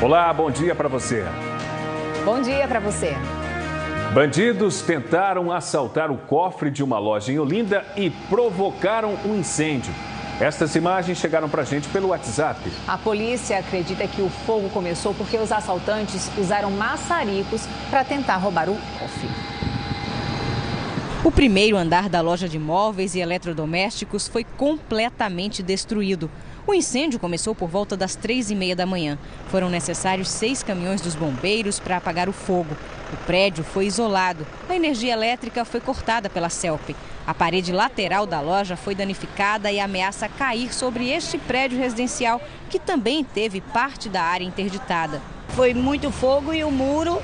Olá, bom dia para você. Bom dia para você. Bandidos tentaram assaltar o cofre de uma loja em Olinda e provocaram um incêndio. Estas imagens chegaram para a gente pelo WhatsApp. A polícia acredita que o fogo começou porque os assaltantes usaram maçaricos para tentar roubar o cofre. O primeiro andar da loja de móveis e eletrodomésticos foi completamente destruído. O incêndio começou por volta das 3h30 da manhã. Foram necessários 6 caminhões dos bombeiros para apagar o fogo. O prédio foi isolado. A energia elétrica foi cortada pela CELP. A parede lateral da loja foi danificada e ameaça cair sobre este prédio residencial, que também teve parte da área interditada. Foi muito fogo e o muro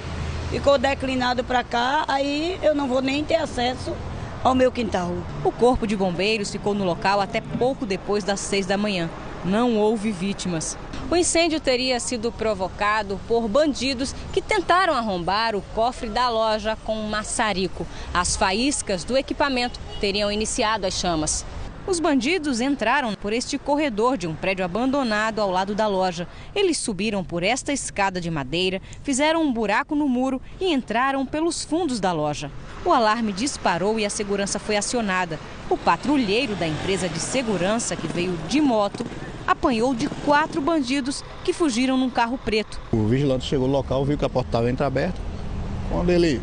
ficou declinado para cá, aí eu não vou nem ter acesso ao meu quintal. O corpo de bombeiros ficou no local até pouco depois das 6 da manhã. Não houve vítimas. O incêndio teria sido provocado por bandidos que tentaram arrombar o cofre da loja com um maçarico. As faíscas do equipamento teriam iniciado as chamas. Os bandidos entraram por este corredor de um prédio abandonado ao lado da loja. Eles subiram por esta escada de madeira, fizeram um buraco no muro e entraram pelos fundos da loja. O alarme disparou e a segurança foi acionada. O patrulheiro da empresa de segurança, que veio de moto, apanhou de 4 bandidos que fugiram num carro preto. O vigilante chegou no local, viu que a porta estava entreaberta. Quando ele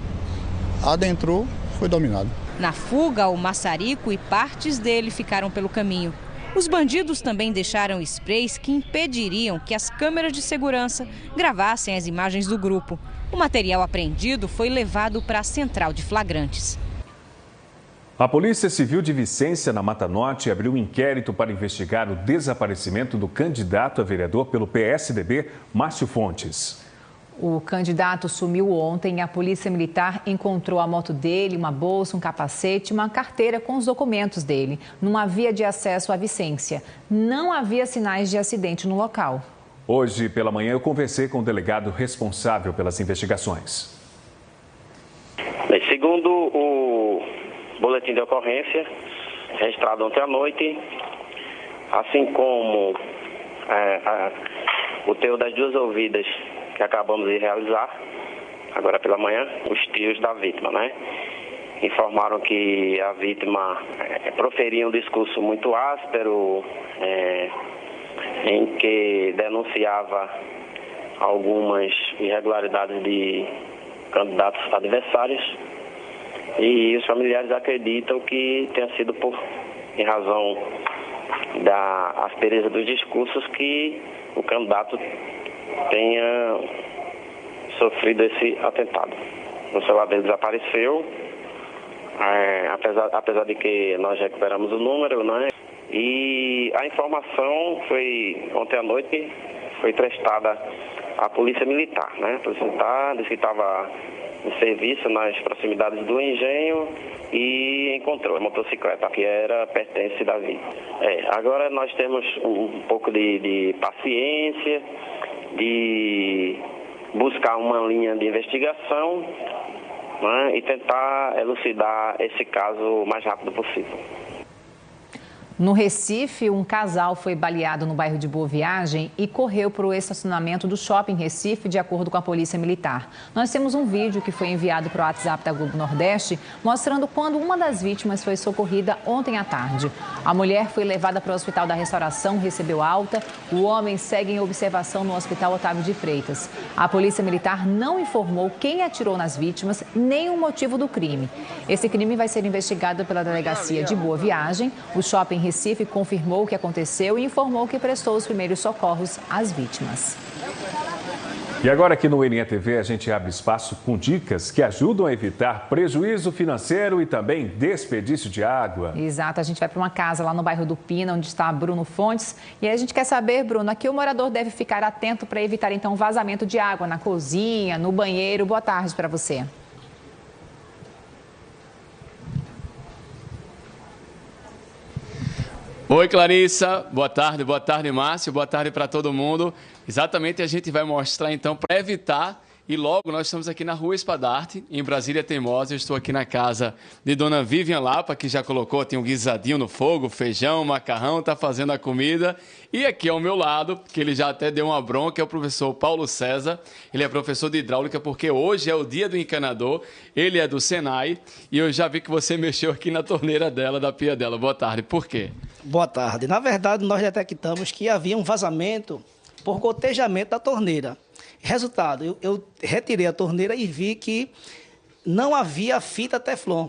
adentrou, foi dominado. Na fuga, o maçarico e partes dele ficaram pelo caminho. Os bandidos também deixaram sprays que impediriam que as câmeras de segurança gravassem as imagens do grupo. O material apreendido foi levado para a central de flagrantes. A Polícia Civil de Vicência, na Mata Norte, abriu um inquérito para investigar o desaparecimento do candidato a vereador pelo PSDB, Márcio Fontes. O candidato sumiu ontem e a Polícia Militar encontrou a moto dele, uma bolsa, um capacete e uma carteira com os documentos dele, numa via de acesso à Vicência. Não havia sinais de acidente no local. Hoje, pela manhã, eu conversei com o delegado responsável pelas investigações. Segundo o boletim de ocorrência, registrado ontem à noite, assim como o teor das 2 ouvidas que acabamos de realizar, agora pela manhã, os tios da vítima, informaram que a vítima proferia um discurso muito áspero, em que denunciava algumas irregularidades de candidatos adversários, e os familiares acreditam que tenha sido em razão da aspereza dos discursos que o candidato tenha sofrido esse atentado. O celular dele desapareceu, apesar de que nós recuperamos o número, e a informação ontem à noite foi prestada à Polícia Militar, A Polícia Militar disse que estava em serviço nas proximidades do engenho e encontrou a motocicleta que pertence da vítima. Agora nós temos um pouco de paciência, de buscar uma linha de investigação, e tentar elucidar esse caso o mais rápido possível. No Recife, um casal foi baleado no bairro de Boa Viagem e correu para o estacionamento do Shopping Recife, de acordo com a Polícia Militar. Nós temos um vídeo que foi enviado para o WhatsApp da Globo Nordeste, mostrando quando uma das vítimas foi socorrida ontem à tarde. A mulher foi levada para o Hospital da Restauração, recebeu alta. O homem segue em observação no Hospital Otávio de Freitas. A Polícia Militar não informou quem atirou nas vítimas, nem o motivo do crime. Esse crime vai ser investigado pela Delegacia de Boa Viagem. O Shopping Recife confirmou o que aconteceu e informou que prestou os primeiros socorros às vítimas. E agora aqui no NE TV a gente abre espaço com dicas que ajudam a evitar prejuízo financeiro e também desperdício de água. Exato, a gente vai para uma casa lá no bairro do Pina, onde está Bruno Fontes. E aí a gente quer saber, Bruno, aqui o morador deve ficar atento para evitar então vazamento de água na cozinha, no banheiro. Boa tarde para você. Oi, Clarissa. Boa tarde, Márcio. Boa tarde para todo mundo. Exatamente, a gente vai mostrar, então, para evitar E logo nós estamos aqui na Rua Espadarte, em Brasília Teimosa. Eu estou aqui na casa de Dona Vivian Lapa, que já colocou, tem um guisadinho no fogo, feijão, macarrão, está fazendo a comida. E aqui ao meu lado, que ele já até deu uma bronca, é o professor Paulo César. Ele é professor de hidráulica, porque hoje é o dia do encanador. Ele é do Senai e eu já vi que você mexeu aqui na torneira dela, da pia dela. Boa tarde. Por quê? Boa tarde. Na verdade, nós detectamos que havia um vazamento por gotejamento da torneira. Resultado, eu retirei a torneira e vi que não havia fita Teflon.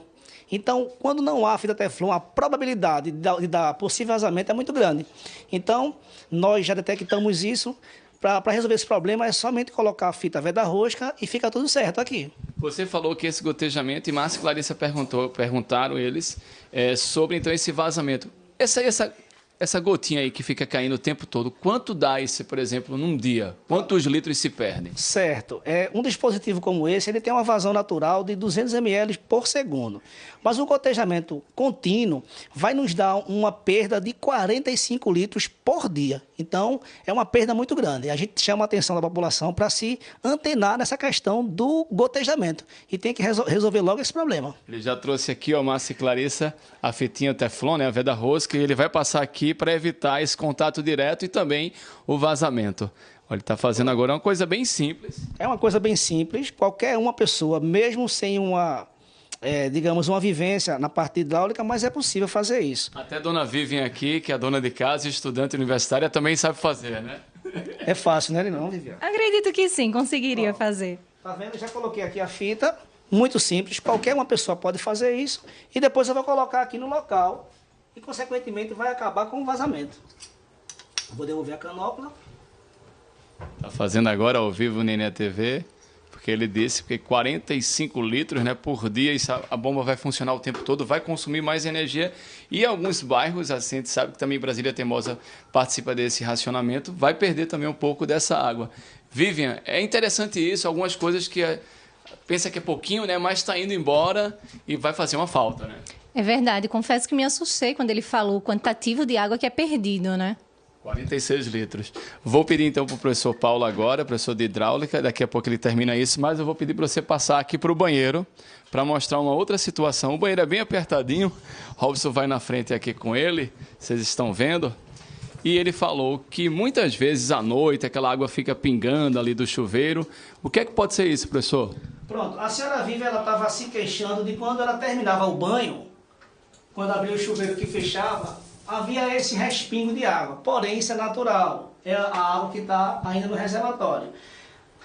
Então, quando não há fita Teflon, a probabilidade de dar possível vazamento é muito grande. Então, nós já detectamos isso. Para resolver esse problema, é somente colocar a fita veda-rosca e fica tudo certo aqui. Você falou que esse gotejamento, e Márcia e Clarissa perguntaram eles sobre então esse vazamento. Essa gotinha aí que fica caindo o tempo todo, quanto dá esse, por exemplo, num dia? Quantos litros se perdem? Certo. Um dispositivo como esse, ele tem uma vazão natural de 200 ml por segundo. Mas o gotejamento contínuo vai nos dar uma perda de 45 litros por dia. Então, é uma perda muito grande. A gente chama a atenção da população para se antenar nessa questão do gotejamento. E tem que resolver logo esse problema. Ele já trouxe aqui, ó, Márcia e Clarissa, a fitinha Teflon, né, a veda rosca, e ele vai passar aqui para evitar esse contato direto e também o vazamento. Olha, ele está fazendo agora uma coisa bem simples. É uma coisa bem simples. Qualquer uma pessoa, mesmo sem digamos, uma vivência na parte hidráulica, mas é possível fazer isso. Até a dona Vivian aqui, que é a dona de casa e estudante universitária, também sabe fazer, né? É fácil, né, não, Vivian? Acredito que sim, conseguiria fazer. Tá vendo? Já coloquei aqui a fita, muito simples, qualquer uma pessoa pode fazer isso, e depois eu vou colocar aqui no local, e consequentemente vai acabar com o vazamento. Vou devolver a canópula. Tá fazendo agora ao vivo o Nenê TV. Porque ele disse que 45 litros, né, por dia, a bomba vai funcionar o tempo todo, vai consumir mais energia. E alguns bairros, assim, a gente sabe que também Brasília Teimosa participa desse racionamento, vai perder também um pouco dessa água. Vivian, é interessante isso, algumas coisas que pensa que é pouquinho, né, mas está indo embora e vai fazer uma falta, né? É verdade, confesso que me assustei quando ele falou o quantitativo de água que é perdido, né? 46 litros. Vou pedir então para o professor Paulo agora, professor de hidráulica, daqui a pouco ele termina isso, mas eu vou pedir para você passar aqui para o banheiro para mostrar uma outra situação. O banheiro é bem apertadinho, Robson vai na frente aqui com ele, vocês estão vendo, e ele falou que muitas vezes à noite aquela água fica pingando ali do chuveiro. O que é que pode ser isso, professor? Pronto, a senhora Vivian, ela estava se queixando de quando ela terminava o banho, quando abria o chuveiro que fechava, havia esse respingo de água, porém isso é natural, é a água que está ainda no reservatório.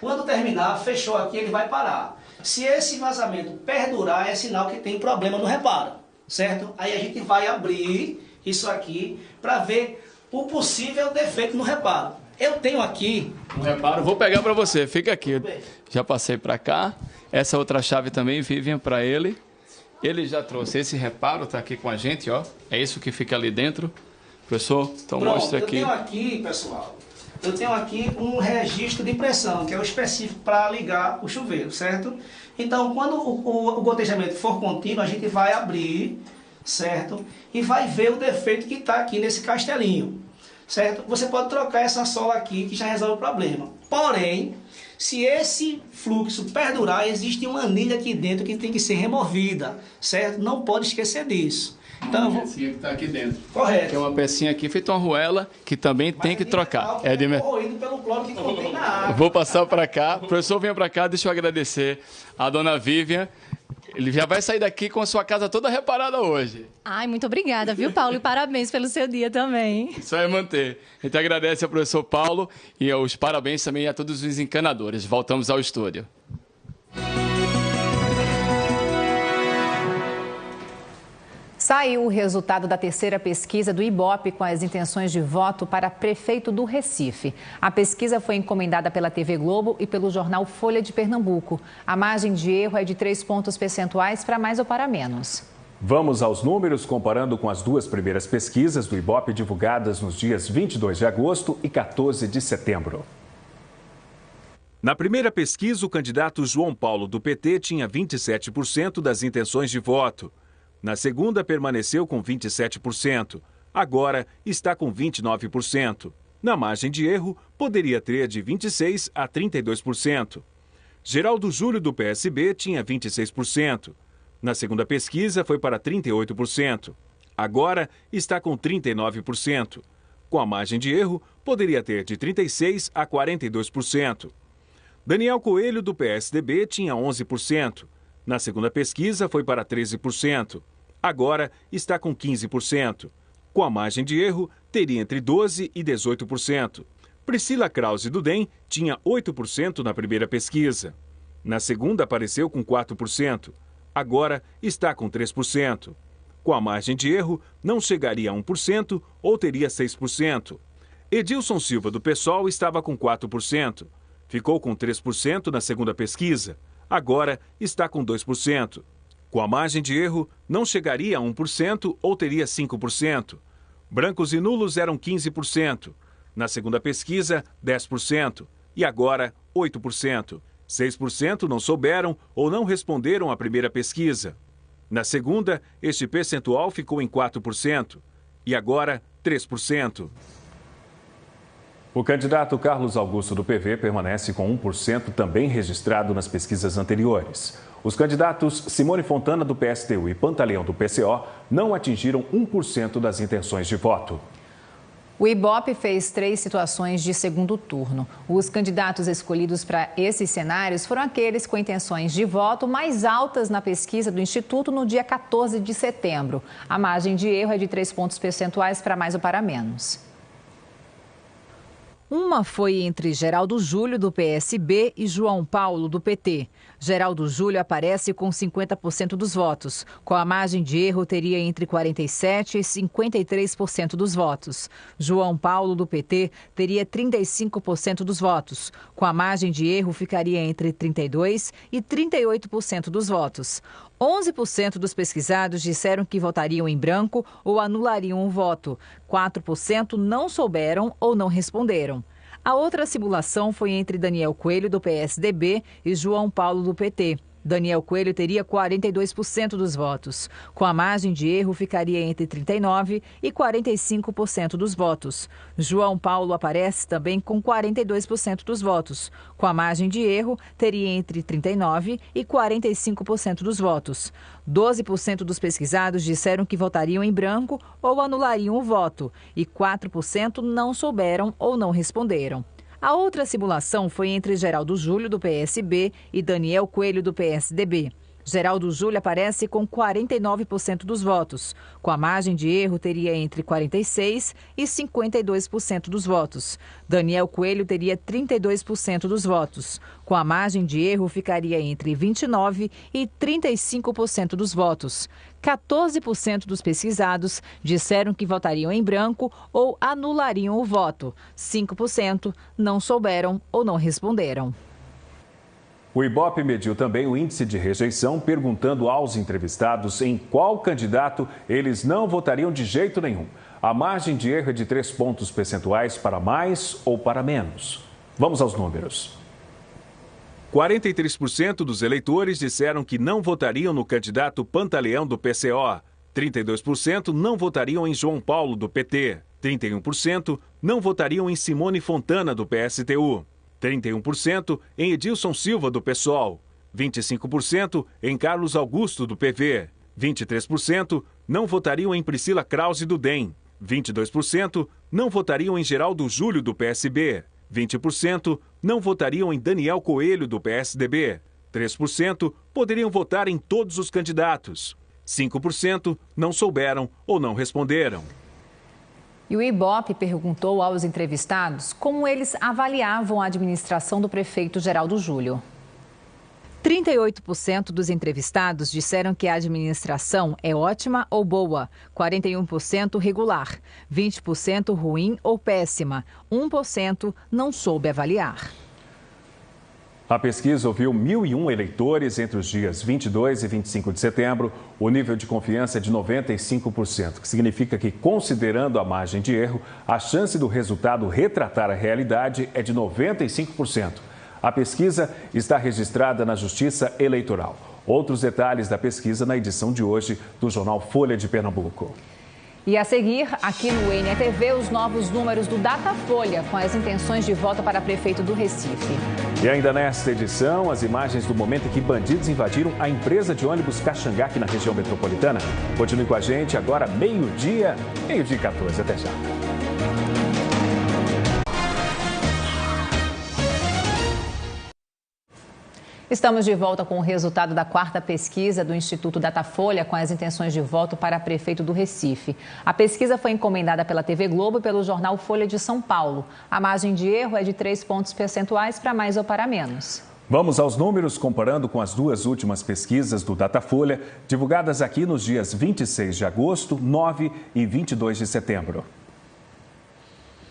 Quando terminar, fechou aqui, ele vai parar. Se esse vazamento perdurar, é sinal que tem problema no reparo, certo? Aí a gente vai abrir isso aqui para ver o possível defeito no reparo. Eu tenho aqui... Um reparo, vou pegar para você, fica aqui. Já passei para cá, essa outra chave também, Vivian, para ele. Ele já trouxe esse reparo, está aqui com a gente, ó. É isso que fica ali dentro. Professor, então pronto, mostra aqui. Eu tenho aqui, pessoal, um registro de pressão, que é o específico para ligar o chuveiro, certo? Então, quando o gotejamento for contínuo, a gente vai abrir, certo? E vai ver o defeito que está aqui nesse castelinho, certo? Você pode trocar essa sola aqui, que já resolve o problema. Porém, se esse fluxo perdurar, existe uma anilha aqui dentro que tem que ser removida, certo? Não pode esquecer disso. Então, uma pecinha que está aqui dentro. Correto. Que é uma pecinha aqui feita uma arruela que também tem que trocar. É corroído pelo cloro que contém na água. Vou passar para cá. Professor, venha para cá. Deixa eu agradecer a dona Vivian. Ele já vai sair daqui com a sua casa toda reparada hoje. Ai, muito obrigada, viu, Paulo? E parabéns pelo seu dia também. Só é manter. A gente agradece ao professor Paulo e os parabéns também a todos os encanadores. Voltamos ao estúdio. Saiu o resultado da terceira pesquisa do IBOP com as intenções de voto para prefeito do Recife. A pesquisa foi encomendada pela TV Globo e pelo jornal Folha de Pernambuco. A margem de erro é de 3 pontos percentuais para mais ou para menos. Vamos aos números comparando com as duas primeiras pesquisas do IBOP divulgadas nos dias 22 de agosto e 14 de setembro. Na primeira pesquisa, o candidato João Paulo do PT tinha 27% das intenções de voto. Na segunda, permaneceu com 27%. Agora, está com 29%. Na margem de erro, poderia ter de 26% a 32%. Geraldo Júlio, do PSB, tinha 26%. Na segunda pesquisa, foi para 38%. Agora está com 39%. Com a margem de erro, poderia ter de 36% a 42%. Daniel Coelho, do PSDB, tinha 11%. Na segunda pesquisa, foi para 13%. Agora está com 15%. Com a margem de erro, teria entre 12% e 18%. Priscila Krause, do DEM, tinha 8% na primeira pesquisa. Na segunda, apareceu com 4%. Agora está com 3%. Com a margem de erro, não chegaria a 1% ou teria 6%. Edilson Silva, do PSOL, estava com 4%. Ficou com 3% na segunda pesquisa. Agora está com 2%. Com a margem de erro, não chegaria a 1% ou teria 5%. Brancos e nulos eram 15%. Na segunda pesquisa, 10%. E agora, 8%. 6% não souberam ou não responderam à primeira pesquisa. Na segunda, este percentual ficou em 4%. E agora, 3%. O candidato Carlos Augusto, do PV, permanece com 1% também registrado nas pesquisas anteriores. Os candidatos Simone Fontana, do PSTU, e Pantaleão, do PCO, não atingiram 1% das intenções de voto. O Ibope fez 3 situações de segundo turno. Os candidatos escolhidos para esses cenários foram aqueles com intenções de voto mais altas na pesquisa do Instituto no dia 14 de setembro. A margem de erro é de 3 pontos percentuais para mais ou para menos. Uma foi entre Geraldo Júlio, do PSB, e João Paulo, do PT. Geraldo Júlio aparece com 50% dos votos. Com a margem de erro, teria entre 47% e 53% dos votos. João Paulo, do PT, teria 35% dos votos. Com a margem de erro, ficaria entre 32% e 38% dos votos. 11% dos pesquisados disseram que votariam em branco ou anulariam o voto. 4% não souberam ou não responderam. A outra simulação foi entre Daniel Coelho, do PSDB, e João Paulo, do PT. Daniel Coelho teria 42% dos votos. Com a margem de erro, ficaria entre 39% e 45% dos votos. João Paulo aparece também com 42% dos votos. Com a margem de erro, teria entre 39% e 45% dos votos. 12% dos pesquisados disseram que votariam em branco ou anulariam o voto. E 4% não souberam ou não responderam. A outra simulação foi entre Geraldo Júlio, do PSB, e Daniel Coelho, do PSDB. Geraldo Júlio aparece com 49% dos votos. Com a margem de erro, teria entre 46% e 52% dos votos. Daniel Coelho teria 32% dos votos. Com a margem de erro, ficaria entre 29% e 35% dos votos. 14% dos pesquisados disseram que votariam em branco ou anulariam o voto. 5% não souberam ou não responderam. O Ibope mediu também o índice de rejeição, perguntando aos entrevistados em qual candidato eles não votariam de jeito nenhum. A margem de erro é de 3 pontos percentuais para mais ou para menos. Vamos aos números. 43% dos eleitores disseram que não votariam no candidato Pantaleão, do PCO. 32% não votariam em João Paulo, do PT. 31% não votariam em Simone Fontana, do PSTU. 31% em Edilson Silva, do PSOL, 25% em Carlos Augusto, do PV, 23% não votariam em Priscila Krause, do DEM, 22% não votariam em Geraldo Júlio, do PSB, 20% não votariam em Daniel Coelho, do PSDB, 3% poderiam votar em todos os candidatos, 5% não souberam ou não responderam. E o Ibope perguntou aos entrevistados como eles avaliavam a administração do prefeito Geraldo Júlio. 38% dos entrevistados disseram que a administração é ótima ou boa, 41% regular, 20% ruim ou péssima, 1% não soube avaliar. A pesquisa ouviu 1.001 eleitores entre os dias 22 e 25 de setembro. O nível de confiança é de 95%, que significa que, considerando a margem de erro, a chance do resultado retratar a realidade é de 95%. A pesquisa está registrada na Justiça Eleitoral. Outros detalhes da pesquisa na edição de hoje do jornal Folha de Pernambuco. E a seguir, aqui no NTV, os novos números do Datafolha com as intenções de voto para prefeito do Recife. E ainda nesta edição, as imagens do momento em que bandidos invadiram a empresa de ônibus Caxangá aqui na região metropolitana. Continue com a gente agora, meio-dia 14. Até já. Estamos de volta com o resultado da 4ª pesquisa do Instituto Datafolha com as intenções de voto para prefeito do Recife. A pesquisa foi encomendada pela TV Globo e pelo jornal Folha de São Paulo. A margem de erro é de 3 pontos percentuais para mais ou para menos. Vamos aos números comparando com as duas últimas pesquisas do Datafolha, divulgadas aqui nos dias 26 de agosto, 9 e 22 de setembro.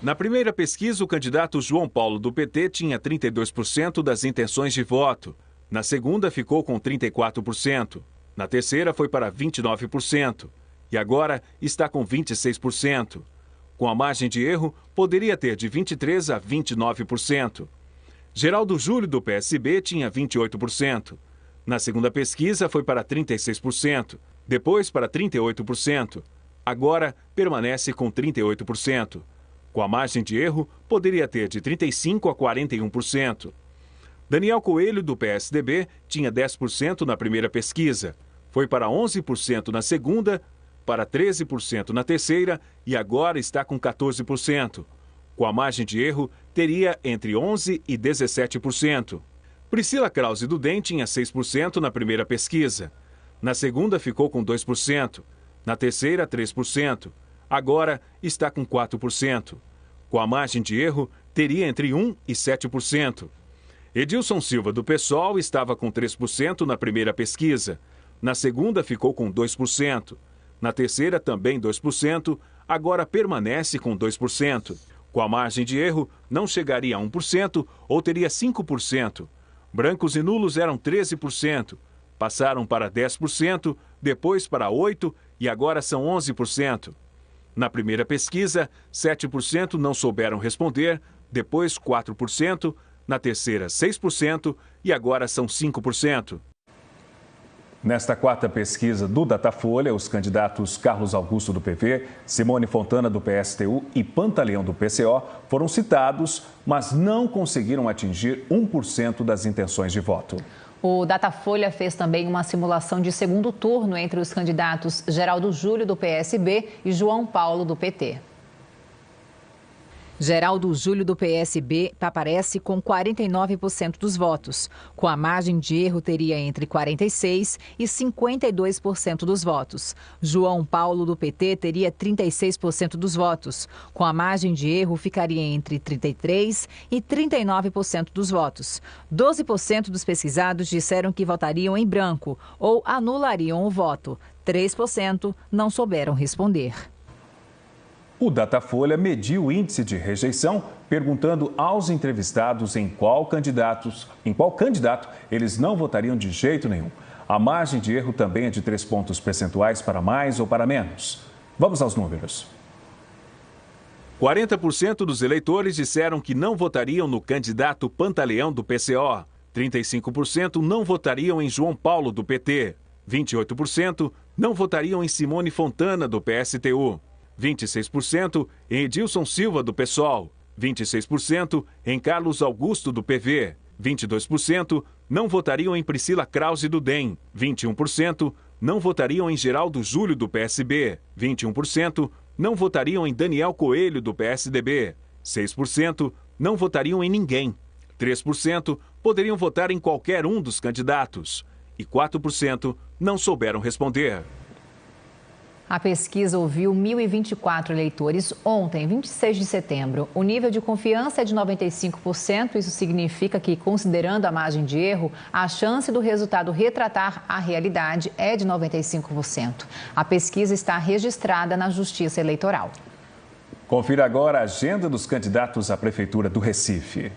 Na primeira pesquisa, o candidato João Paulo do PT tinha 32% das intenções de voto. Na segunda, ficou com 34%. Na terceira, foi para 29%. E agora está com 26%. Com a margem de erro, poderia ter de 23% a 29%. Geraldo Júlio, do PSB, tinha 28%. Na segunda pesquisa, foi para 36%. Depois, para 38%. Agora, permanece com 38%. Com a margem de erro, poderia ter de 35% a 41%. Daniel Coelho, do PSDB, tinha 10% na primeira pesquisa. Foi para 11% na segunda, para 13% na terceira e agora está com 14%. Com a margem de erro, teria entre 11% e 17%. Priscila Krause do DEM tinha 6% na primeira pesquisa. Na segunda, ficou com 2%. Na terceira, 3%. Agora está com 4%. Com a margem de erro, teria entre 1% e 7%. Edilson Silva, do PSOL, estava com 3% na primeira pesquisa. Na segunda, ficou com 2%. Na terceira, também 2%. Agora permanece com 2%. Com a margem de erro, não chegaria a 1% ou teria 5%. Brancos e nulos eram 13%. Passaram para 10%, depois para 8% e agora são 11%. Na primeira pesquisa, 7% não souberam responder, depois 4%, na terceira 6% e agora são 5%. Nesta 4ª pesquisa do Datafolha, os candidatos Carlos Augusto do PV, Simone Fontana do PSTU e Pantaleão do PCO foram citados, mas não conseguiram atingir 1% das intenções de voto. O Datafolha fez também uma simulação de segundo turno entre os candidatos Geraldo Júlio, do PSB, e João Paulo, do PT. Geraldo Júlio, do PSB, aparece com 49% dos votos. Com a margem de erro, teria entre 46% e 52% dos votos. João Paulo, do PT, teria 36% dos votos. Com a margem de erro, ficaria entre 33% e 39% dos votos. 12% dos pesquisados disseram que votariam em branco ou anulariam o voto. 3% não souberam responder. O Datafolha mediu o índice de rejeição, perguntando aos entrevistados em qual candidato eles não votariam de jeito nenhum. A margem de erro também é de 3 pontos percentuais para mais ou para menos. Vamos aos números. 40% dos eleitores disseram que não votariam no candidato Pantaleão do PCO. 35% não votariam em João Paulo do PT. 28% não votariam em Simone Fontana do PSTU. 26% em Edilson Silva, do PSOL, 26% em Carlos Augusto, do PV, 22% não votariam em Priscila Krause, do DEM, 21% não votariam em Geraldo Júlio, do PSB, 21% não votariam em Daniel Coelho, do PSDB, 6% não votariam em ninguém, 3% poderiam votar em qualquer um dos candidatos e 4% não souberam responder. A pesquisa ouviu 1.024 eleitores ontem, 26 de setembro. O nível de confiança é de 95%. Isso significa que, considerando a margem de erro, a chance do resultado retratar a realidade é de 95%. A pesquisa está registrada na Justiça Eleitoral. Confira agora a agenda dos candidatos à Prefeitura do Recife.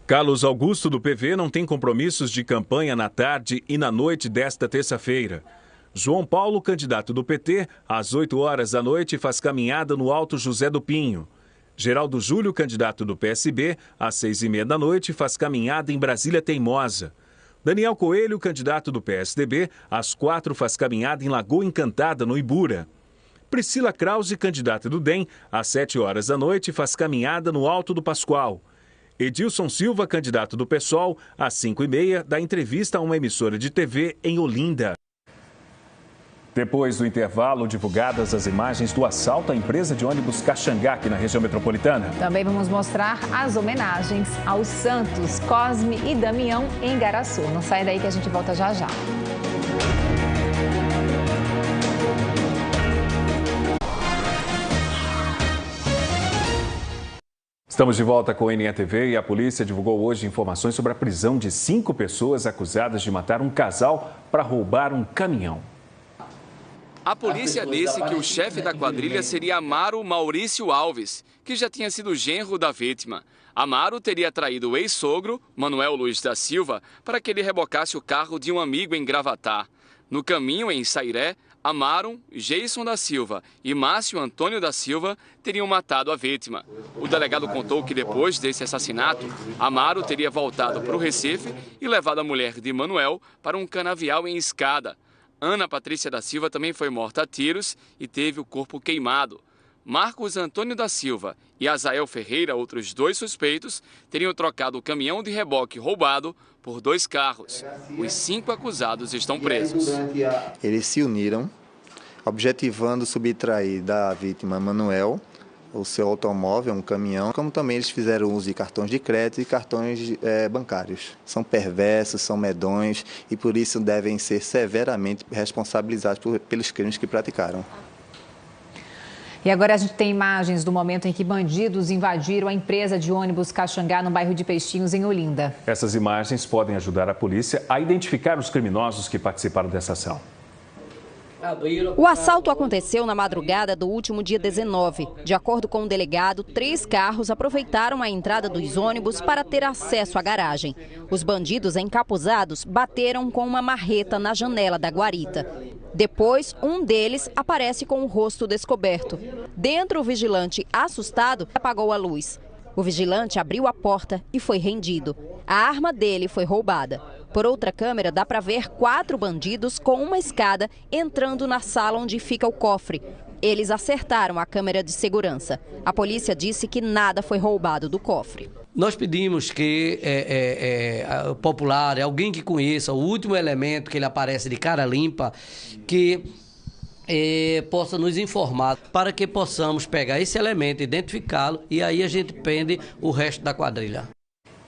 Carlos Augusto, do PV, não tem compromissos de campanha na tarde e na noite desta terça-feira. João Paulo, candidato do PT, às 8 horas da noite faz caminhada no Alto José do Pinho. Geraldo Júlio, candidato do PSB, às 6h30 da noite faz caminhada em Brasília Teimosa. Daniel Coelho, candidato do PSDB, às 4 faz caminhada em Lagoa Encantada, no Ibura. Priscila Krause, candidata do DEM, às 7 horas da noite faz caminhada no Alto do Pascoal. Edilson Silva, candidato do PSOL, às 5h30, dá entrevista a uma emissora de TV em Olinda. Depois do intervalo, divulgadas as imagens do assalto à empresa de ônibus Caxangá, aqui na região metropolitana. Também vamos mostrar as homenagens aos santos Cosme e Damião em Garaçu. Não sai daí que a gente volta já já. Estamos de volta com o NETV e a polícia divulgou hoje informações sobre a prisão de 5 pessoas acusadas de matar um casal para roubar um caminhão. A polícia disse que o chefe da quadrilha seria Amaro Maurício Alves, que já tinha sido genro da vítima. Amaro teria traído o ex-sogro, Manuel Luiz da Silva, para que ele rebocasse o carro de um amigo em Gravatá. No caminho, em Sairé, Amaro, Geison da Silva e Márcio Antônio da Silva teriam matado a vítima. O delegado contou que depois desse assassinato, Amaro teria voltado para o Recife e levado a mulher de Manuel para um canavial em Escada. Ana Patrícia da Silva também foi morta a tiros e teve o corpo queimado. Marcos Antônio da Silva e Azael Ferreira, outros 2 suspeitos, teriam trocado o caminhão de reboque roubado por 2 carros. Os 5 acusados estão presos. Eles se uniram, objetivando subtrair da vítima Manuel o seu automóvel, um caminhão, como também eles fizeram uso de cartões de crédito e cartões bancários. São perversos, são medonhos e por isso devem ser severamente responsabilizados pelos crimes que praticaram. E agora a gente tem imagens do momento em que bandidos invadiram a empresa de ônibus Caxangá no bairro de Peixinhos, em Olinda. Essas imagens podem ajudar a polícia a identificar os criminosos que participaram dessa ação. O assalto aconteceu na madrugada do último dia 19. De acordo com o delegado, 3 carros aproveitaram a entrada dos ônibus para ter acesso à garagem. Os bandidos encapuzados bateram com uma marreta na janela da guarita. Depois, um deles aparece com o rosto descoberto. Dentro, o vigilante, assustado, apagou a luz. O vigilante abriu a porta e foi rendido. A arma dele foi roubada. Por outra câmera, dá para ver 4 bandidos com uma escada entrando na sala onde fica o cofre. Eles acertaram a câmera de segurança. A polícia disse que nada foi roubado do cofre. Nós pedimos que popular, alguém que conheça o último elemento que ele aparece de cara limpa, que possa nos informar para que possamos pegar esse elemento, identificá-lo e aí a gente prende o resto da quadrilha.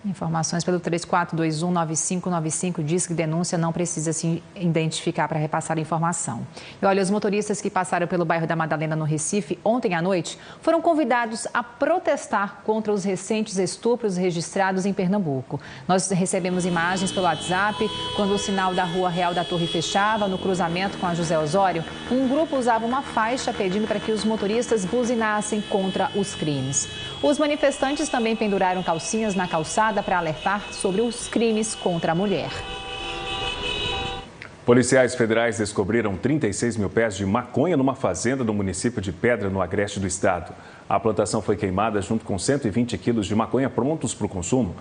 Informações pelo 3421-9595 diz que denúncia não precisa se identificar para repassar a informação. E olha, os motoristas que passaram pelo bairro da Madalena, no Recife, ontem à noite, foram convidados a protestar contra os recentes estupros registrados em Pernambuco. Nós recebemos imagens pelo WhatsApp, quando o sinal da Rua Real da Torre fechava, no cruzamento com a José Osório, um grupo usava uma faixa pedindo para que os motoristas buzinassem contra os crimes. Os manifestantes também penduraram calcinhas na calçada para alertar sobre os crimes contra a mulher. Policiais federais descobriram 36 mil pés de maconha numa fazenda no município de Pedra, no agreste do estado. A plantação foi queimada junto com 120 quilos de maconha prontos para o consumo.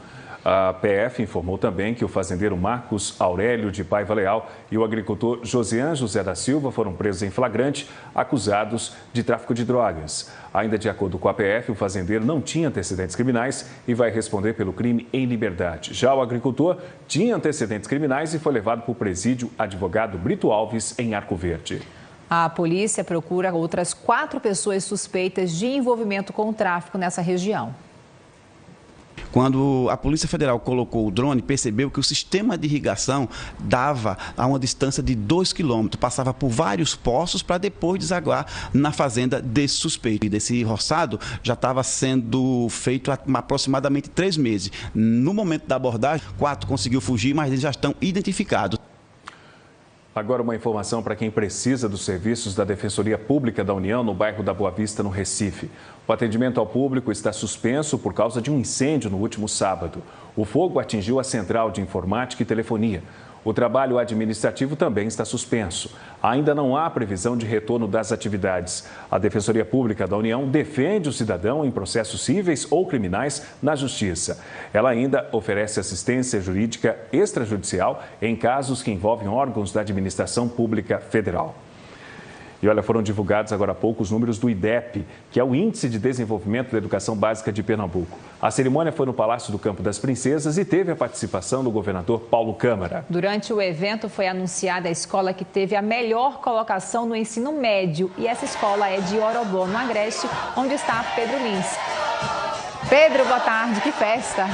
A PF informou também que o fazendeiro Marcos Aurélio de Paiva Leal e o agricultor Josian José da Silva foram presos em flagrante, acusados de tráfico de drogas. Ainda de acordo com a PF, o fazendeiro não tinha antecedentes criminais e vai responder pelo crime em liberdade. Já o agricultor tinha antecedentes criminais e foi levado para o presídio advogado Brito Alves, em Arco Verde. A polícia procura outras 4 pessoas suspeitas de envolvimento com o tráfico nessa região. Quando a Polícia Federal colocou o drone, percebeu que o sistema de irrigação dava a uma distância de 2 quilômetros, passava por vários poços para depois desaguar na fazenda desse suspeito. E desse roçado já estava sendo feito há aproximadamente 3 meses. No momento da abordagem, 4 conseguiu fugir, mas eles já estão identificados. Agora uma informação para quem precisa dos serviços da Defensoria Pública da União no bairro da Boa Vista, no Recife. O atendimento ao público está suspenso por causa de um incêndio no último sábado. O fogo atingiu a central de informática e telefonia. O trabalho administrativo também está suspenso. Ainda não há previsão de retorno das atividades. A Defensoria Pública da União defende o cidadão em processos cíveis ou criminais na Justiça. Ela ainda oferece assistência jurídica extrajudicial em casos que envolvem órgãos da administração pública federal. E olha, foram divulgados agora há pouco os números do IDEP, que é o Índice de Desenvolvimento da Educação Básica de Pernambuco. A cerimônia foi no Palácio do Campo das Princesas e teve a participação do governador Paulo Câmara. Durante o evento foi anunciada a escola que teve a melhor colocação no ensino médio. E essa escola é de Orobó, no Agreste, onde está Pedro Lins. Pedro, boa tarde, que festa!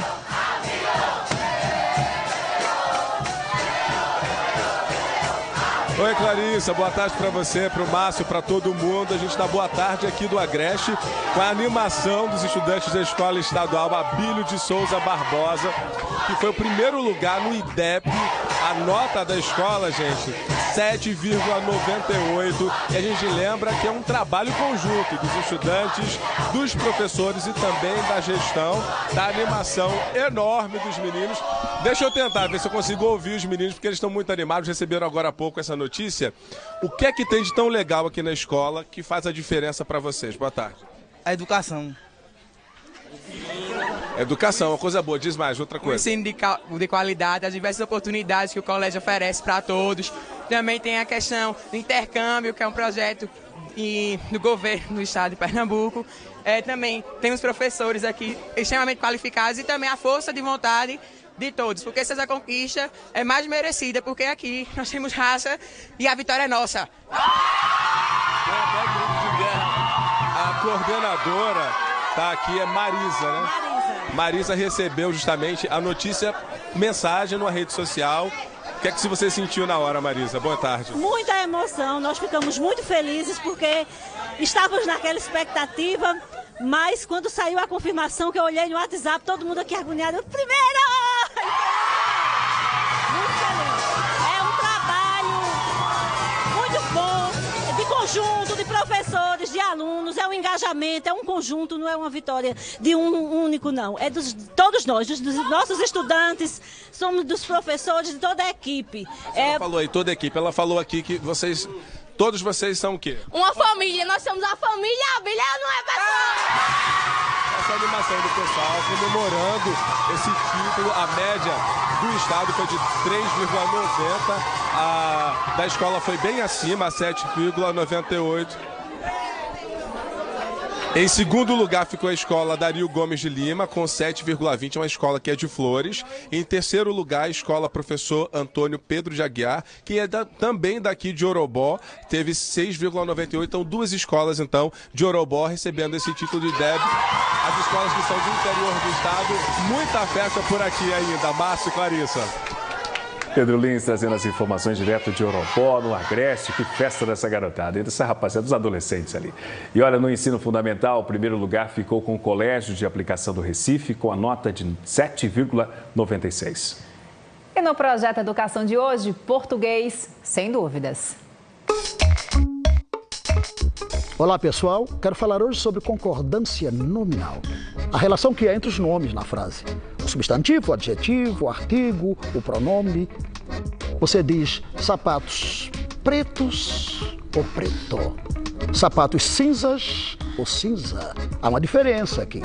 Oi, Clarissa, boa tarde para você, para o Márcio, para todo mundo. A gente dá boa tarde aqui do Agreste com a animação dos estudantes da Escola Estadual Abílio de Souza Barbosa, que foi o primeiro lugar no IDEP. A nota da escola, gente, 7,98. E a gente lembra que é um trabalho conjunto dos estudantes, dos professores e também da gestão, da animação enorme dos meninos. Deixa eu tentar ver se eu consigo ouvir os meninos, porque eles estão muito animados, receberam agora há pouco essa notícia. O que é que tem de tão legal aqui na escola que faz a diferença para vocês? Boa tarde. A educação. Educação, uma coisa boa. Diz mais, outra coisa. O ensino de qualidade, as diversas oportunidades que o colégio oferece para todos. Também tem a questão do intercâmbio, que é um projeto do governo do estado de Pernambuco. Também temos professores aqui extremamente qualificados e também a força de vontade de todos, porque essa conquista é mais merecida, porque aqui nós temos raça e a vitória é nossa. A coordenadora tá aqui, é Marisa, né? Marisa recebeu justamente a notícia, mensagem numa rede social. O que é que você sentiu na hora, Marisa? Boa tarde. Muita emoção, nós ficamos muito felizes porque estávamos naquela expectativa, mas quando saiu a confirmação, que eu olhei no WhatsApp, todo mundo aqui agoniado, eu, primeiro! Muito feliz. É um trabalho muito bom, de conjunto, de professores, de alunos, é um engajamento, é um conjunto, não é uma vitória de um único, não. É de todos nós, dos nossos estudantes, somos dos professores, de toda a equipe. Ela falou aí, toda a equipe, ela falou aqui que vocês, todos vocês são o quê? Uma família, nós somos a família Abílio, não é, pessoal? Essa animação do pessoal comemorando esse título, a média do estado foi de 3,90, a da escola foi bem acima, 7,98. Em segundo lugar ficou a escola Dario Gomes de Lima, com 7,20, uma escola que é de Flores. Em terceiro lugar, a escola Professor Antônio Pedro de Aguiar, que é também daqui de Orobó, teve 6,98. Então, duas escolas, então, de Orobó recebendo esse título de IDEP. As escolas que são do interior do estado, muita festa por aqui ainda. Márcio e Clarissa. Pedro Lins trazendo as informações direto de Orobó, no Agreste. Que festa dessa garotada e dessa rapaziada, dos adolescentes ali. E olha, no ensino fundamental, o primeiro lugar ficou com o Colégio de Aplicação do Recife, com a nota de 7,96. E no projeto Educação de hoje, português, sem dúvidas. Olá, pessoal. Quero falar hoje sobre concordância nominal. A relação que há entre os nomes na frase. O substantivo, o adjetivo, o artigo, o pronome. Você diz sapatos pretos ou preto. Sapatos cinzas ou cinza. Há uma diferença aqui.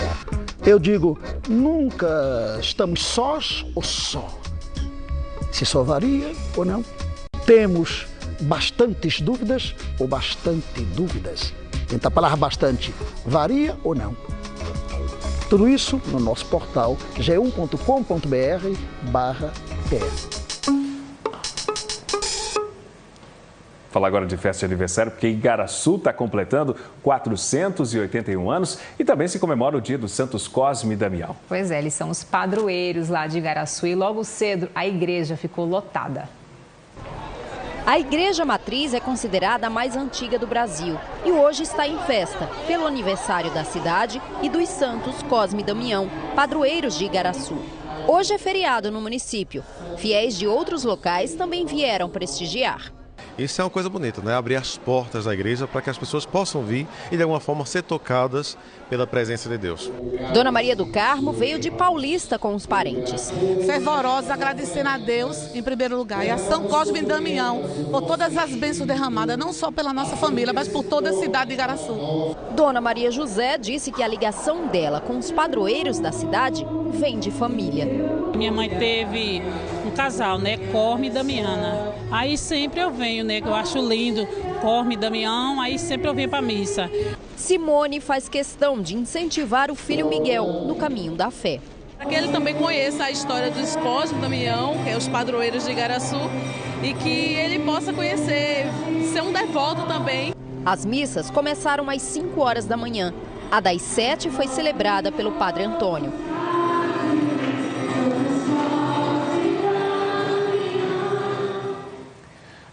Eu digo nunca estamos sós ou só. Se só varia ou não. Temos bastantes dúvidas ou bastante dúvidas. Então a palavra bastante varia ou não. Tudo isso no nosso portal g1.com.br/te. Falar agora de festa de aniversário, porque Igaraçu está completando 481 anos e também se comemora o dia dos Santos Cosme e Damião. Pois é, eles são os padroeiros lá de Igaraçu e logo cedo a igreja ficou lotada. A Igreja Matriz é considerada a mais antiga do Brasil e hoje está em festa pelo aniversário da cidade e dos santos Cosme e Damião, padroeiros de Igaraçu. Hoje é feriado no município. Fiéis de outros locais também vieram prestigiar. Isso é uma coisa bonita, né? Abrir as portas da igreja para que as pessoas possam vir e de alguma forma ser tocadas pela presença de Deus. Dona Maria do Carmo veio de Paulista com os parentes. Fervorosa, agradecendo a Deus em primeiro lugar e a São Cosme e Damião por todas as bênçãos derramadas, não só pela nossa família, mas por toda a cidade de Igaraçu. Dona Maria José disse que a ligação dela com os padroeiros da cidade vem de família. Minha mãe teve um casal, né, Cosme e Damiana. Aí sempre eu venho, né, que eu acho lindo, Cosme e Damião, aí sempre eu vinha para missa. Simone faz questão de incentivar o filho Miguel no caminho da fé. Para que ele também conheça a história dos Cosme e Damião, que é os padroeiros de Igaraçu, e que ele possa conhecer, ser um devoto também. As missas começaram às 5 horas da manhã. A das 7 foi celebrada pelo Padre Antônio.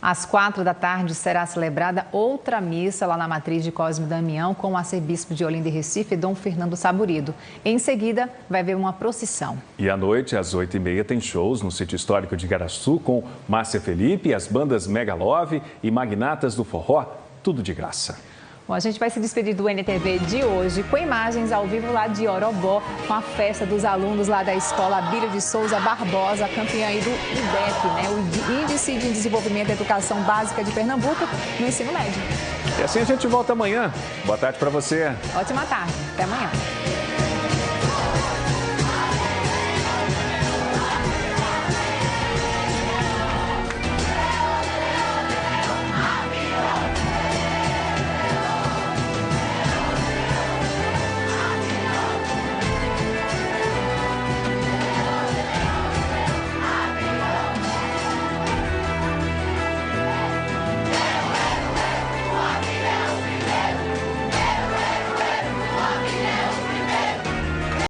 Às 4 da tarde será celebrada outra missa lá na matriz de Cosme e Damião com o arcebispo de Olinda e Recife, Dom Fernando Saburido. Em seguida, vai haver uma procissão. E à noite, às 8h30, tem shows no sítio histórico de Igaraçu com Márcia Felipe, as bandas Megalove e Magnatas do Forró, tudo de graça. Bom, a gente vai se despedir do NTV de hoje com imagens ao vivo lá de Orobó, com a festa dos alunos lá da escola Abílio de Souza Barbosa, campeã aí do IDEP, né? O Índice de Desenvolvimento da Educação Básica de Pernambuco, no ensino médio. E assim a gente volta amanhã. Boa tarde para você. Ótima tarde. Até amanhã.